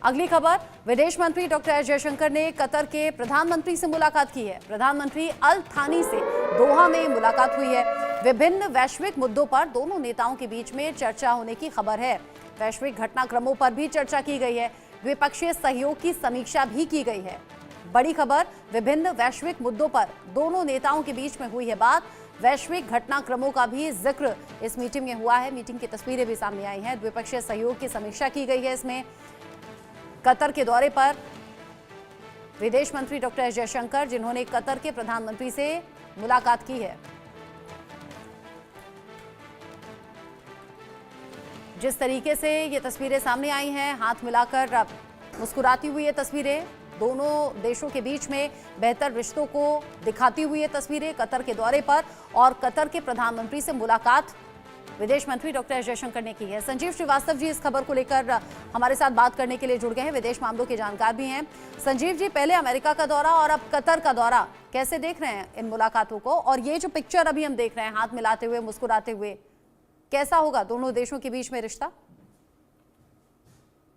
अगली खबर, विदेश मंत्री डॉक्टर एस जयशंकर ने कतर के प्रधानमंत्री से मुलाकात की है। प्रधानमंत्री अल थानी से दोहा में मुलाकात हुई है। विभिन्न वैश्विक मुद्दों पर दोनों नेताओं के बीच में चर्चा होने की खबर है। वैश्विक घटनाक्रमों पर भी चर्चा की गई है। द्विपक्षीय सहयोग की समीक्षा भी की गई है। बड़ी खबर, विभिन्न वैश्विक मुद्दों पर दोनों नेताओं के बीच में हुई है बात। वैश्विक घटनाक्रमों का भी जिक्र इस मीटिंग में हुआ है। मीटिंग की तस्वीरें भी सामने आई हैं। द्विपक्षीय सहयोग की समीक्षा की गई है। इसमें कतर के दौरे पर विदेश मंत्री डॉक्टर एस जयशंकर, जिन्होंने कतर के प्रधानमंत्री से मुलाकात की है। जिस तरीके से ये तस्वीरें सामने आई हैं, हाथ मिलाकर मुस्कुराती हुई ये तस्वीरें, दोनों देशों के बीच में बेहतर रिश्तों को दिखाती हुई ये तस्वीरें कतर के दौरे पर और कतर के प्रधानमंत्री से मुलाकात विदेश मंत्री डॉक्टर एस जयशंकर ने की है। संजीव श्रीवास्तव जी इस खबर को लेकर हमारे साथ बात करने के लिए जुड़ गए हैं, विदेश मामलों के जानकार भी हैं। संजीव जी, पहले अमेरिका का दौरा और अब कतर का दौरा, कैसे देख रहे हैं इन मुलाकातों को? और ये जो पिक्चर अभी हम देख रहे हैं, हाथ मिलाते हुए मुस्कुराते हुए, कैसा होगा दोनों देशों के बीच में रिश्ता?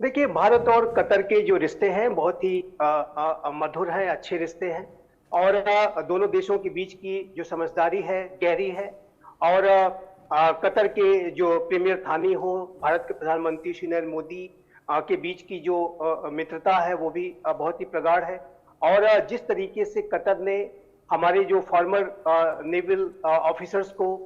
देखिए, भारत और कतर के जो रिश्ते हैं बहुत ही मधुर हैं, अच्छे रिश्ते हैं और दोनों देशों के बीच की जो समझदारी है गहरी है। और कतर के जो प्रीमियर थानी हो, भारत के प्रधानमंत्री श्री नरेंद्र मोदी के बीच की जो मित्रता है वो भी बहुत ही प्रगाढ़ है। और जिस तरीके से कतर ने हमारे जो फॉर्मर नेवल ऑफिसर्स को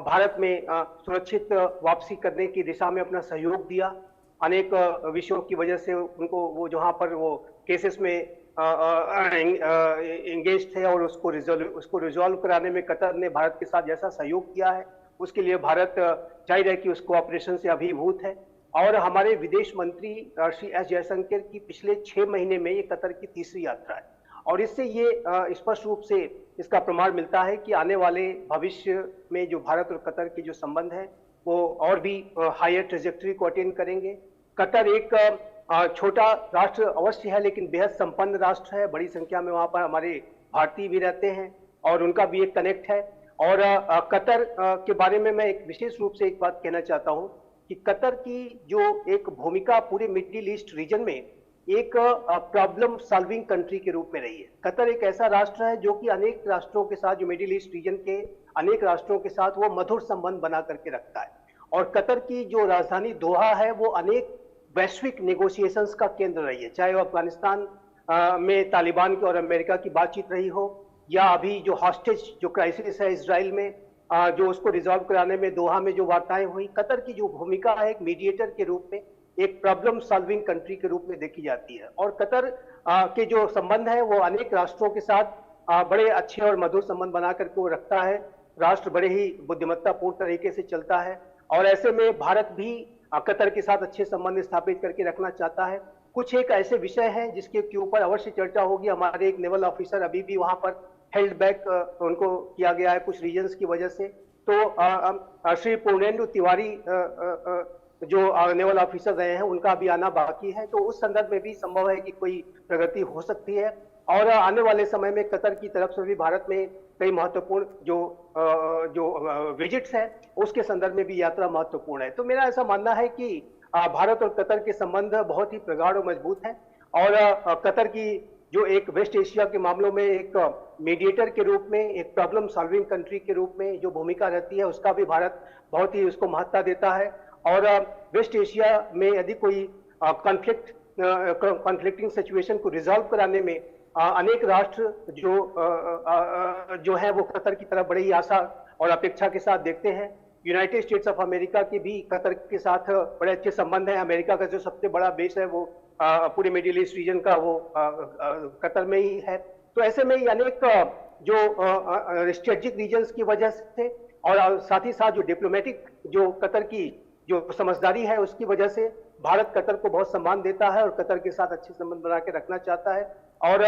भारत में सुरक्षित वापसी करने की दिशा में अपना सहयोग दिया, अनेक विषयों की वजह से उनको वो जहां पर वो केसेस में एंगेज थे और उसको रिजॉल्व कराने में कतर ने भारत के साथ जैसा सहयोग किया है, उसके लिए भारत जाहिर है कि उस कोऑपरेशन से अभिभूत है। और हमारे विदेश मंत्री श्री एस जयशंकर की पिछले 6 महीने में ये कतर की तीसरी यात्रा है और इससे ये स्पष्ट रूप से इसका प्रमाण मिलता है कि आने वाले भविष्य में जो भारत और कतर के जो संबंध है वो और भी हायर ट्रेजेक्टरी को अटेन करेंगे। कतर एक छोटा राष्ट्र अवश्य है लेकिन बेहद संपन्न राष्ट्र है। बड़ी संख्या में वहां पर हमारे भारतीय भी रहते हैं और उनका भी एक कनेक्ट है। और कतर के बारे में मैं एक विशेष रूप से एक बात कहना चाहता हूं कि कतर की जो एक भूमिका पूरे मिडिल ईस्ट रीजन में एक प्रॉब्लम सॉल्विंग कंट्री के रूप में रही है। कतर एक ऐसा राष्ट्र है जो कि अनेक राष्ट्रों के साथ, जो मिडिल ईस्ट रीजन के अनेक राष्ट्रों के साथ वो मधुर संबंध बना करके रखता है। और कतर की जो राजधानी दोहा है वो अनेक वैश्विक नेगोशिएशंस का केंद्र रही है, चाहे वो अफगानिस्तान में तालिबान की और अमेरिका की बातचीत रही हो या अभी जो हॉस्टेज जो क्राइसिस है इजराइल में, जो उसको रिजॉल्व कराने में दोहा में जो वार्ताएं हुई। कतर की जो भूमिका है एक मीडिएटर के रूप में, एक प्रॉब्लम सॉल्विंग कंट्री के रूप में देखी जाती है। और कतर के जो संबंध है वो अनेक राष्ट्रों के साथ बड़े अच्छे और मधुर संबंध बना करके वो रखता है। राष्ट्र बड़े ही बुद्धिमत्तापूर्ण तरीके से चलता है और ऐसे में भारत भी कतर के साथ अच्छे संबंध स्थापित करके रखना चाहता है। कुछ एक ऐसे विषय हैं जिसके ऊपर अवश्य चर्चा होगी। हमारे एक नेवल ऑफिसर अभी भी वहां पर हेल्ड बैक उनको किया गया है कुछ रीजंस की वजह से। तो श्री पूर्णेंदु तिवारी जो नेवल ऑफिसर रहे हैं उनका भी आना बाकी है, तो उस संदर्भ में भी संभव है कि कोई प्रगति हो सकती है। और आने वाले समय में कतर की तरफ से भी भारत में कई महत्वपूर्ण जो विजिट्स हैं उसके संदर्भ में भी यात्रा महत्वपूर्ण है। तो मेरा ऐसा मानना है कि भारत और कतर के संबंध बहुत ही प्रगाढ़ और मजबूत हैं। और कतर की जो एक वेस्ट एशिया के मामलों में एक मीडिएटर के रूप में, एक प्रॉब्लम सॉल्विंग कंट्री के रूप में जो भूमिका रहती है उसका भी भारत बहुत ही उसको महत्ता देता है। और वेस्ट एशिया में यदि कोई कॉन्फ्लिक्टिंग सिचुएशन को रिजॉल्व कराने में अनेक राष्ट्र जो है वो कतर की तरफ बड़ी ही आशा और अपेक्षा के साथ देखते हैं। यूनाइटेड स्टेट्स ऑफ अमेरिका के भी कतर के साथ बड़े अच्छे संबंध हैं। अमेरिका का जो सबसे बड़ा बेस है वो पूरे मिडिल ईस्ट रीजन का वो कतर में ही है। तो ऐसे में ही अनेक जो स्ट्रेटेजिक रीजन्स की वजह से और साथ ही साथ जो डिप्लोमेटिक जो कतर की जो समझदारी है उसकी वजह से भारत कतर को बहुत सम्मान देता है और कतर के साथ अच्छे संबंध बना के रखना चाहता है। और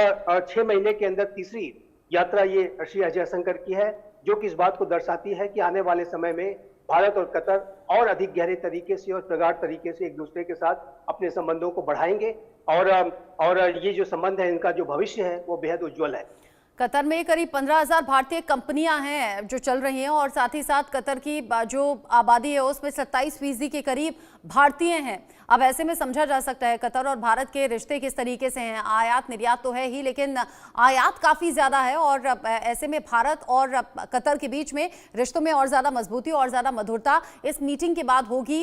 6 महीने के अंदर तीसरी यात्रा ये श्री अजय शंकर की है, जो कि इस बात को दर्शाती है कि आने वाले समय में भारत और कतर और अधिक गहरे तरीके से और प्रगाढ़ तरीके से एक दूसरे के साथ अपने संबंधों को बढ़ाएंगे। और ये जो संबंध है इनका जो भविष्य है वो बेहद उज्जवल है। कतर में करीब 15,000 भारतीय कंपनियां हैं जो चल रही हैं और साथ ही साथ कतर की जो आबादी है उसमें 27% के करीब भारतीय हैं। अब ऐसे में समझा जा सकता है कतर और भारत के रिश्ते किस तरीके से हैं। आयात निर्यात तो है ही, लेकिन आयात काफ़ी ज़्यादा है और ऐसे में भारत और कतर के बीच में रिश्तों में और ज़्यादा मजबूती और ज़्यादा मधुरता इस मीटिंग के बाद होगी,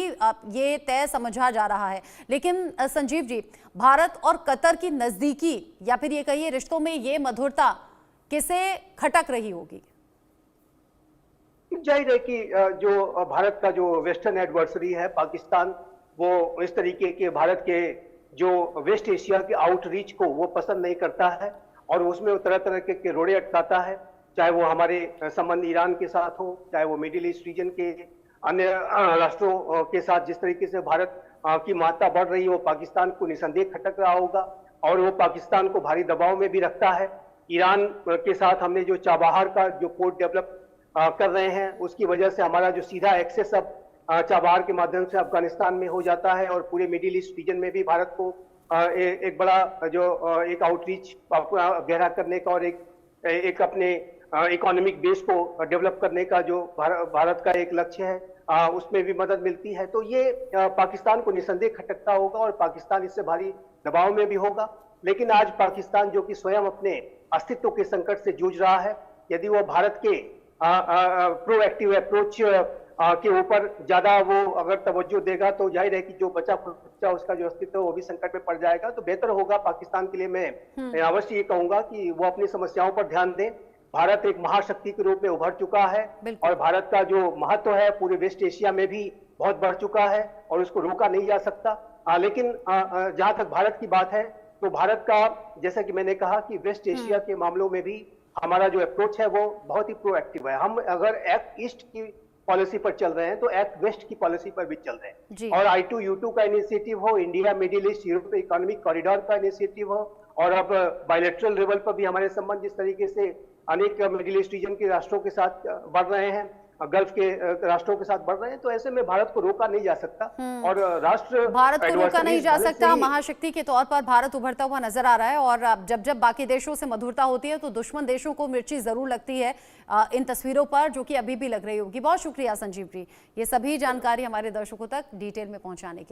ये तय समझा जा रहा है। लेकिन संजीव जी, भारत और कतर की नज़दीकी या फिर ये कहिए रिश्तों में ये मधुरता किसे खटक रही होगी? जाहिर है कि जो भारत का जो वेस्टर्न एडवर्सरी है पाकिस्तान, वो इस तरीके के भारत के जो वेस्ट एशिया के आउटरीच को वो पसंद नहीं करता है और उसमें वो तरह तरह के रोड़े अटकाता है, चाहे वो हमारे संबंध ईरान के साथ हो, चाहे वो मिडिल ईस्ट रीजन के अन्य राष्ट्रों के साथ। जिस तरीके से भारत की महत्ता बढ़ रही है वो पाकिस्तान को निसंदेह खटक रहा होगा और वो पाकिस्तान को भारी दबाव में भी रखता है। ईरान के साथ हमने जो चाबहार का जो पोर्ट डेवलप कर रहे हैं, उसकी वजह से हमारा जो सीधा एक्सेस अब चाबहार के माध्यम से अफगानिस्तान में हो जाता है और पूरे मिडिल ईस्ट रीजन में भी भारत को एक बड़ा जो एक आउटरीच गहरा करने का और एक अपने इकोनॉमिक बेस को डेवलप करने का जो भारत का एक लक्ष्य है, उसमें भी मदद मिलती है। तो ये पाकिस्तान को निसंदेह खटकता होगा और पाकिस्तान इससे भारी दबाव में भी होगा। लेकिन आज पाकिस्तान जो कि स्वयं अपने अस्तित्व के संकट से जूझ रहा है, यदि वो भारत के प्रोएक्टिव अप्रोच के ऊपर ज्यादा वो अगर तवज्जो देगा तो जाहिर है कि जो बचा खुचा उसका जो अस्तित्व वो भी संकट में पड़ जाएगा। तो बेहतर होगा पाकिस्तान के लिए, मैं अवश्य ये कहूंगा कि वो अपनी समस्याओं पर ध्यान दें। भारत एक महाशक्ति के रूप में उभर चुका है और भारत का जो महत्व है पूरे वेस्ट एशिया में भी बहुत बढ़ चुका है और उसको रोका नहीं जा सकता। लेकिन जहां तक भारत की बात है तो भारत का, जैसा कि मैंने कहा कि वेस्ट एशिया के मामलों में भी हमारा जो अप्रोच है वो बहुत ही प्रोएक्टिव है। हम अगर एक्ट ईस्ट की पॉलिसी पर चल रहे हैं तो एक्ट वेस्ट की पॉलिसी पर भी चल रहे हैं और I2U2 का इनिशिएटिव हो, India middle east Europe economic corridor का इनिशिएटिव हो और अब बायलैटरल लेवल पर भी हमारे संबंध जिस तरीके से अनेक मिडिल ईस्ट रीजन के राष्ट्रों के साथ बढ़ रहे हैं, गल्फ के राष्ट्रों के साथ बढ़ रहे हैं, तो ऐसे में भारत को रोका नहीं जा सकता और राष्ट्र भारत को रोका नहीं जा सकता। महाशक्ति के तौर पर भारत उभरता हुआ नजर आ रहा है और जब जब बाकी देशों से मधुरता होती है तो दुश्मन देशों को मिर्ची जरूर लगती है इन तस्वीरों पर, जो कि अभी भी लग रही होगी। बहुत शुक्रिया संजीव जी, ये सभी जानकारी हमारे दर्शकों तक डिटेल में पहुंचाने के लिए।